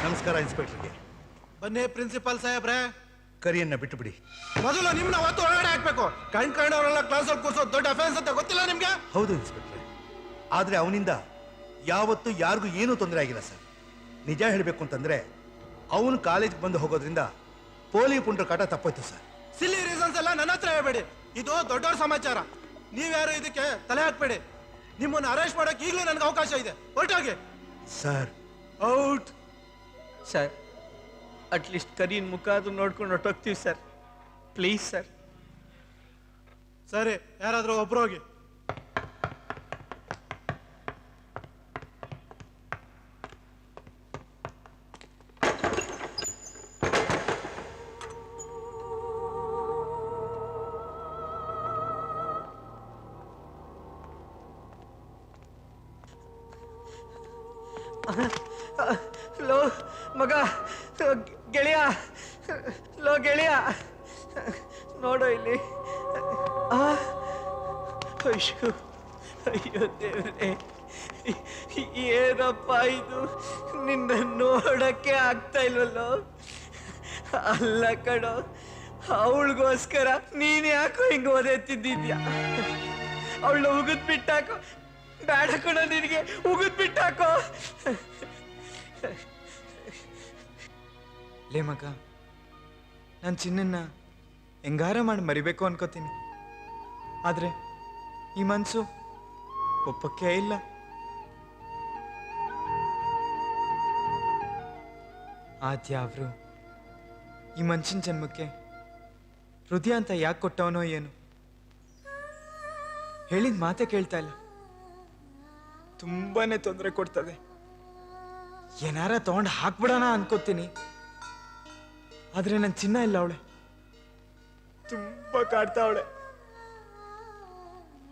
ನಮಸ್ಕಾರ ಇನ್ಸ್ಪೆಕ್ಟರ್ಗೆ. ಬನ್ನಿ ಪ್ರಿನ್ಸಿಪಾಲ್ ಸಾಹೇಬ್ರೆ. ಕರಿಯನ್ನ ಬಿಟ್ಟು ಬಿಡಿ. ಮೊದಲು ನಿಮ್ನ ಅವತ್ತು ಒಳಗಡೆ ಹಾಕ್ಬೇಕು. ಕಂಡ್ಕೊಂಡವರೆಲ್ಲ ಕ್ಲಾಸಲ್ಲಿ ಕೂರ್ಸೋ ದೊಡ್ಡ ಅಫೆನ್ಸ್ ಅಂತ ಗೊತ್ತಿಲ್ಲ ನಿಮ್ಗೆ? ಹೌದು ಇನ್ಸ್ಪೆಕ್ಟ್ರೆ, ಆದ್ರೆ ಅವನಿಂದ ಯಾವತ್ತೂ ಯಾರಿಗೂ ಏನೂ ತೊಂದರೆ ಆಗಿಲ್ಲ ಸರ್. ನಿಜ ಹೇಳಬೇಕು ಅಂತಂದ್ರೆ ಅವನು ಕಾಲೇಜ್ಗೆ ಬಂದು ಹೋಗೋದ್ರಿಂದ ಪೋಲಿ ಪುಂಡ್ರ ಕಾಟ ತಪ್ಪೋಯ್ತು ಸರ್. ಸಿಲ್ಲಿ ರೀಸನ್ಸ್ ಎಲ್ಲ ನನ್ನ ಹತ್ರ ಹೇಳ್ಬೇಡಿ. ಇದು ದೊಡ್ಡವ್ರ ಸಮಾಚಾರ. ನೀವ್ಯಾರು ಇದಕ್ಕೆ ತಲೆ ಹಾಕ್ಬೇಡಿ. ನಿಮ್ಮನ್ನು ಅರೆಸ್ಟ್ ಮಾಡಕ್ಕೆ ಈಗಲೂ ನನಗೆ ಅವಕಾಶ ಇದೆ. ಹೊರಟೋಗಿ ಸರ್. Out sir. ಅಟ್ಲೀಸ್ಟ್ ಕರೀನ್ ಮುಖ ಅದು ನೋಡ್ಕೊಂಡು ಹೊರಟೋಗ್ತೀವಿ ಸರ್. Please sir. ಸರಿ, ಯಾರಾದ್ರೂ ಒಬ್ರು ಹೋಗಿ. ಲೋ ಮಗ, ಗೆಳೆಯ, ಲೋ ಗೆಳೆಯ, ನೋಡೋ ಇಲ್ಲಿ. ಅಯ್ಯೋ ಅಯ್ಯೋ ದೇವ್ರೆ, ಏನಪ್ಪ ಇದು? ನಿನ್ನ ನೋಡಕ್ಕೆ ಆಗ್ತಾ ಇಲ್ವಲ್ಲೋ. ಅಲ್ಲ ಕಣೋ, ಅವಳಿಗೋಸ್ಕರ ನೀನ್ ಯಾಕೋ ಹಿಂಗ ಓದೆತ್ತಿದ್ದಿದ್ಯಾ? ಅವಳನ್ನ ಉಗಿದ್ ಬಿಟ್ಟಾಕೋ. ಬೇಡ ಕಣೋ, ನಿನಗೆ ಉಗಿದ್ ಬಿಟ್ಟಾಕೋ. ಲೇ ಮಗ, ನಾನು ಚಿನ್ನನ್ನ ಹೆಂಗಾರ ಮಾಡಿ ಮರಿಬೇಕು ಅನ್ಕೋತೀನಿ. ಆದ್ರೆ ಈ ಮನ್ಸು ಒಪ್ಪಕ್ಕೆ ಇಲ್ಲ. ಆದ್ಯಾವ್ರು ಈ ಮನುಷ್ಯನ ಜನ್ಮಕ್ಕೆ ಹೃದಯ ಅಂತ ಯಾಕೆ ಕೊಟ್ಟವನೋ ಏನು, ಹೇಳಿದ ಮಾತೆ ಕೇಳ್ತಾ ಇಲ್ಲ. ತುಂಬಾನೇ ತೊಂದರೆ ಕೊಡ್ತದೆ. ಏನಾರ ತಗೊಂಡು ಹಾಕ್ಬಿಡೋಣ ಅನ್ಕೋತೀನಿ. ಆದ್ರೆ ನನ್ನ ಚಿನ್ನ ಇಲ್ಲ, ಅವಳೆ ತುಂಬಾ ಕಾಡ್ತಾ ಅವಳೆ.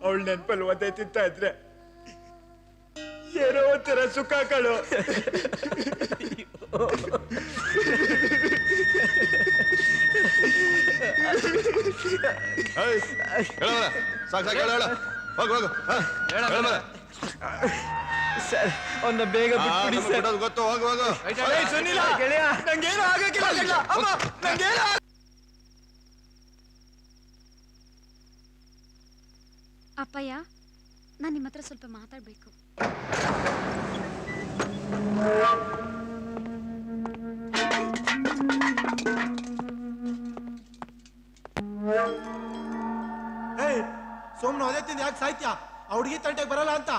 ಅವಳ ನೆನಪಲ್ಲಿ ಒದ್ದೆ ತಿಂತಾ ಇದ್ರೆ ಏನೋ ಒಂಥರ ಸುಖ ಕಳು. ಸರ್, ಅವನ್ನ ಬೇಗ ಬಿಟ್ಬಿಡಿ ಸರ್. ಗೊತ್ತು, ಹೋಗು ಹೋಗು. ಸುನಿಲ ಗೆಳೆಯ, ನಂಗೇನು ಆಗಕ್ಕಿಲ್ಲ. ಅಮ್ಮ, ನಂಗೇನು ಅಪ್ಪಯ್ಯ, ನಾನು ನಿಮ್ಮ ಹತ್ರ ಸ್ವಲ್ಪ ಮಾತಾಡ್ಬೇಕು. ಸೋಮನ ಅದೇ ತಿಂದು ಯಾಕೆ ಸಾಯ್ತ್ಯ? ಆ ಹುಡುಗಿ ತಂಟೆಗೆ ಬರಲ್ಲ ಅಂತ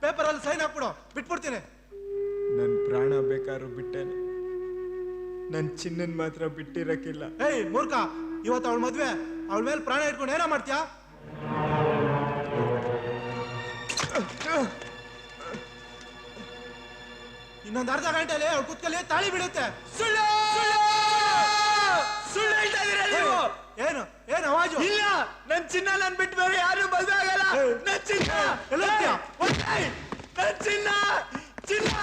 ಪೇಪರಲ್ಲಿ ಸೈನ್ ಹಾಕ್ಬಿಡು, ಬಿಟ್ಬಿಡ್ತೀನಿ. ನನ್ ಪ್ರಾಣ ಬೇಕಾದ್ರೂ ಬಿಟ್ಟೇನೆ, ನನ್ ಚಿನ್ನನ್ ಮಾತ್ರ ಬಿಟ್ಟಿರಕ್ಕಿಲ್ಲ. ಮೂರ್ಖ, ಇವತ್ತು ಅವಳ ಮದ್ವೆ, ಅವಳ ಮೇಲೆ ಪ್ರಾಣ ಇಟ್ಕೊಂಡು ಏನೋ ಮಾಡ್ತೀಯಾ? ಇನ್ನೊಂದು ಅರ್ಧ ಗಂಟೆಯಲ್ಲಿ ಅವಳು ಕುತ್ಕಲ್ಲಿ ತಾಳಿ ಬಿಡುತ್ತೆ. ಸುಳ್ಳು ಹೇಳ್ತಾ ಇದೀರ ನೀವು? ಏನು ಏನು ಅವಾಜು? ಇಲ್ಲ, ನನ್ ಚಿನ್ನ ನನ್ ಬಿಟ್ಟು ಬೇರೆ ಯಾರು ಮದುವೆ ಆಗಲ್ಲ. ನನ್ ಚಿನ್ನ, ನನ್ ಚಿನ್ನ, ಚಿನ್ನ.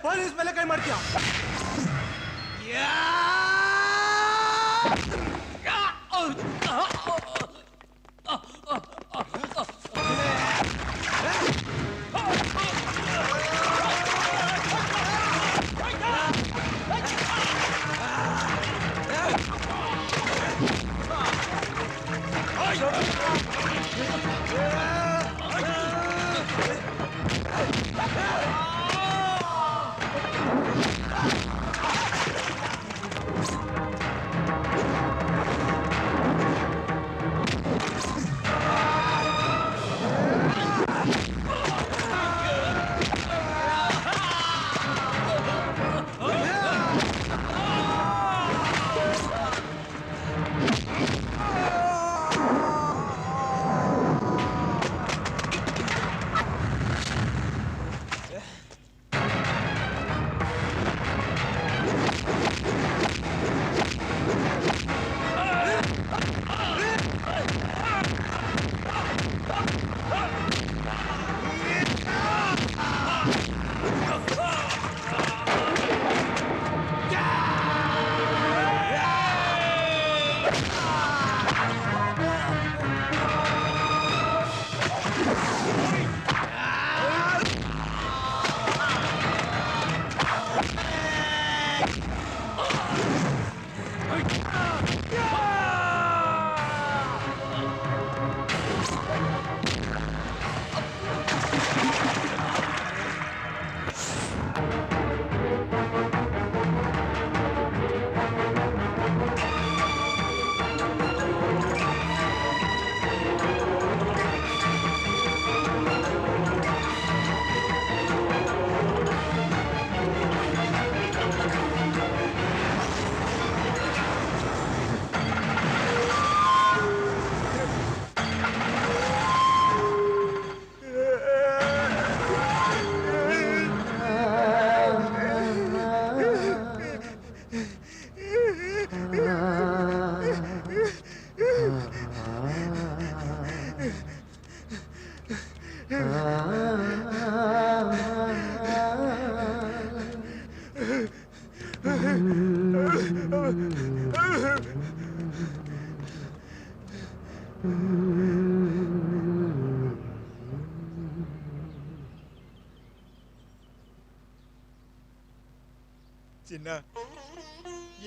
ಪೊಲೀಸ್ ಮೇಲೆ ಕೈ ಮಾಡ್ತೀಯ? ಚಿನ್ನ,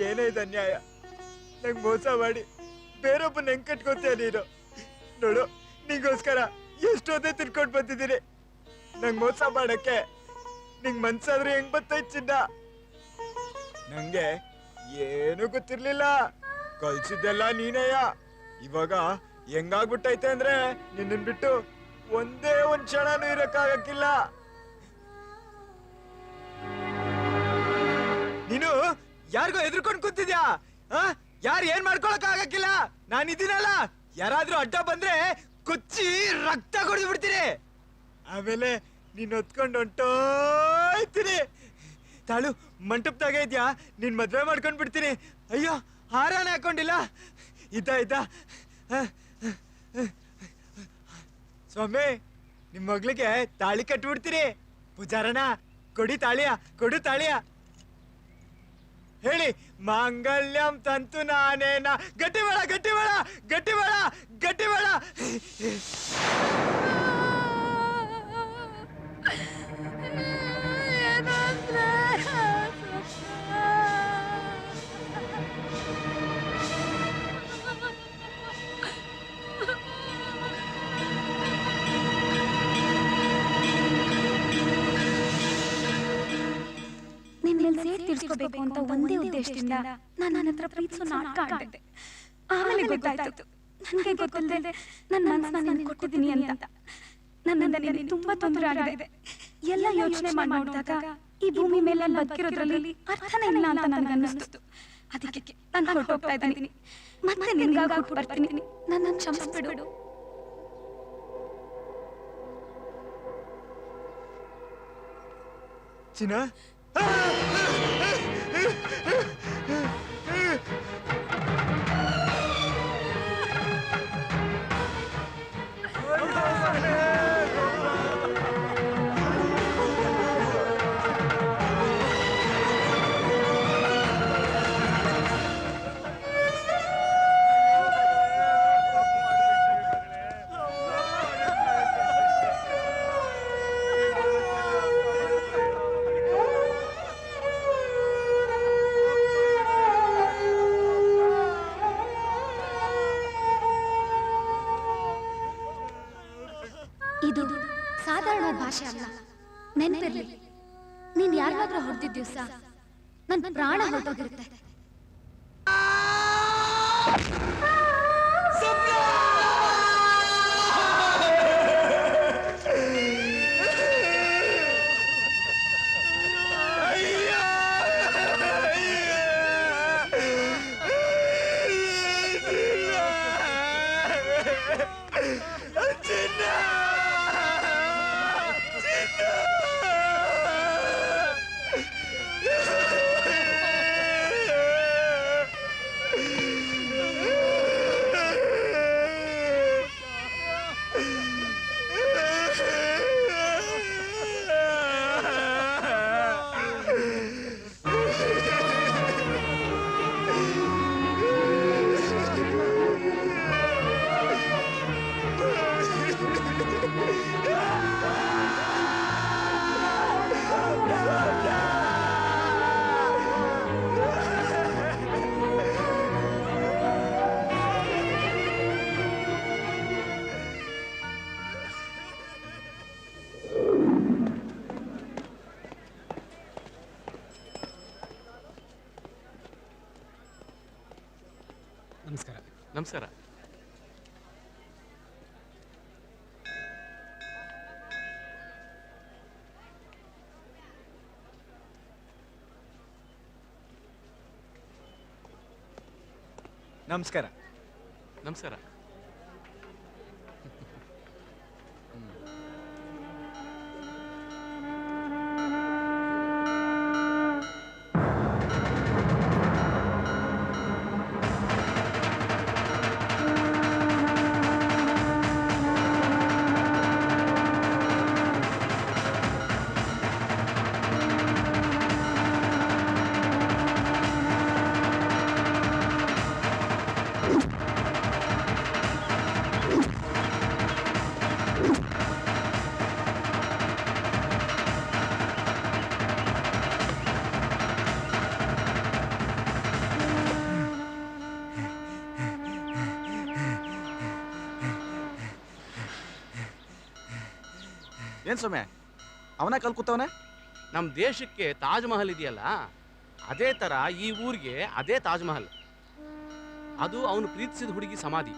ಏನೇ ಇದು ಅನ್ಯಾಯ. ನಂಗೆ ಮೋಸ ಮಾಡಿ ಬೇರೊಬ್ಬನ ಹೆಂಗ್ ಕಟ್ಕೋತೀಯ ನೀನು? ನೋಡು, ನಿಂಗೋಸ್ಕರ ಎಷ್ಟೊತ್ತೇ ತಿರ್ಕೊಂಡು ಬಂದಿದ್ದೀನಿ. ನಂಗೆ ಮೋಸ ಮಾಡಕ್ಕೆ ನಿಂಗ್ ಮನ್ಸಾದ್ರೆ ಹೆಂಗ್ ಬರ್ತೈತ್ ಚಿನ್ನ? ನಂಗೆ ಏನು ಗೊತ್ತಿರ್ಲಿಲ್ಲ, ಕಲ್ಸಿದ್ದೆಲ್ಲ ನೀನೇಯ. ಇವಾಗ ಹೆಂಗಾಗ್ಬಿಟ್ಟೈತೆ ಅಂದ್ರೆ ನಿನ್ನನ್ ಬಿಟ್ಟು ಒಂದೇ ಒಂದ್ ಕ್ಷಣನೂ ಇರಕ್ಕಾಗಕ್ಕಿಲ್ಲ. ನೀನು ಯಾರಿಗೋ ಎದ್ರುಕೊಂಡ್ ಕೂತಿದ್ಯಾ? ಯಾರು ಏನ್ ಮಾಡ್ಕೊಳಕ್ ಆಗಕ್ಕಿಲ್ಲ, ನಾನಿದ್ದೀನಲ್ಲ. ಯಾರಾದ್ರೂ ಅಡ್ಡ ಬಂದ್ರೆ ಕೊಚ್ಚಿ ರಕ್ತ ಕುಡಿದು ಬಿಡ್ತೀನಿ. ಆಮೇಲೆ ನೀನ್ ಹೊತ್ಕೊಂಡು ಹೊಂಟೋಯ್ತೀನಿ. ತಾಳು, ಮಂಟಪದಾಗೆ ಇದ್ಯಾ? ನೀನ್ ಮದ್ವೆ ಮಾಡ್ಕೊಂಡ್ ಬಿಡ್ತೀನಿ. ಅಯ್ಯೋ, ಹಾರಾನ ಹಾಕೊಂಡಿಲ್ಲ. ಇದ್ದ ಸ್ವಾಮಿ, ನಿಮ್ ಮಗ್ಳಿಗೆ ತಾಳಿ ಕಟ್ಬಿಡ್ತೀನಿ. ಪೂಜಾರಣ, ಕೊಡಿ ತಾಳಿಯ, ಕೊಡು ತಾಳಿಯ. ಹೇಳಿ, ಮಾಂಗಲ್ಯಂ ತಂತು ನಾನೇನ. ಗಟ್ಟಿ ಬೇಡ, ಗಟ್ಟಿ ಬೇಡ, ಗಟ್ಟಿ ಬೇಡ, ಗಟ್ಟಿ ಬೇಡ. ನಿನ್ನಲ್ಲಿ ಸೇರಿ ತೀರ್ಸ್ಕೋಬೇಕು ಅಂತ ಒಂದೇ ಉದ್ದೇಶದಿಂದ ನಾನು ನನ್ನ ಹತ್ರ ಪ್ರೀತಿಸೋ ನಾಟಕ ಆಡಿದೆ. ಆಮೇಲೆ ಗೊತ್ತಾಯ್ತು, ನನಗೆ ಗೊತ್ತಿಲ್ಲದೆ ನನ್ನ ಮನಸ್ಸನ್ನ ನಿನಗೆ ಕೊಟ್ಟಿದ್ದೀನಿ ಅಂತ. ನನ್ನಿಂದ ನಿನಗೆ ತುಂಬಾ ತೊಂದರೆ ಆಗಿದೆ. ಎಲ್ಲ ಯೋಚನೆ ಮಾಡಿ ನೋಡಿದಾಗ ಈ ಭೂಮಿ ಮೇಲೆ ನಾನು ಬದುಕಿರೋದ್ರಲ್ಲಿ ಅರ್ಥನೇ ಇಲ್ಲ ಅಂತ ನನಗೆ ಅನ್ನಿಸ್ತು. ಅದಕ್ಕೆ ನಾನು ಹೊರಟೋಗ್ತಾ ಇದ್ದೀನಿ. ಮತ್ತೆ ನಿನ್ಗಾಗಿ ಹುಟ್ಟು ಬರ್ತೀನಿ. ನನ್ನನ್ನು ಕ್ಷಮಿಸ್ಬಿಡು. ಚಿನ್ನ, ಇದು ಸಾಧಾರಣ ಭಾಷೆ ಅಲ್ಲ, ನೆನಪಿರ್ಲಿ. ನೀನ್ ಯಾರಿಗಾದ್ರೂ ಹೊಡೆದಿದ್ದ ದಿವಸ ನನ್ನ ಪ್ರಾಣ ಹೊರಟೋಗಿರುತ್ತೆ. ನಮಸ್ಕಾರ. ನಮಸ್ಕಾರ. ನಮಸ್ಕಾರ. ಏನ್ ಸೊಮ್ಮೆ ಅವನ ಕಲ್ಕೂತವನೆ? ನಮ್ಮ ದೇಶಕ್ಕೆ ತಾಜ್ ಮಹಲ್ ಇದೆಯಲ್ಲ, ಅದೇ ತರ ಈ ಊರಿಗೆ ಅದೇ ತಾಜ್ ಮಹಲ್. ಅದು ಅವನು ಪ್ರೀತಿಸಿದ ಹುಡುಗಿ ಸಮಾಧಿ.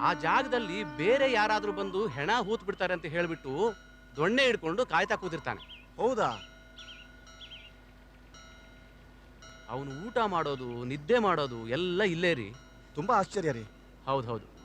ಆ ಜಾಗದಲ್ಲಿ ಬೇರೆ ಯಾರಾದ್ರೂ ಬಂದು ಹೆಣ ಹೂತ್ ಬಿಡ್ತಾರೆ ಅಂತ ಹೇಳ್ಬಿಟ್ಟು ದೊಣ್ಣೆ ಹಿಡ್ಕೊಂಡು ಕಾಯ್ತಾ ಕೂತಿರ್ತಾನೆ. ಹೌದಾ? ಅವನು ಊಟ ಮಾಡೋದು, ನಿದ್ದೆ ಮಾಡೋದು ಎಲ್ಲ ಇಲ್ಲೇ ರೀ. ತುಂಬಾ ಆಶ್ಚರ್ಯ ರೀ. ಹೌದು.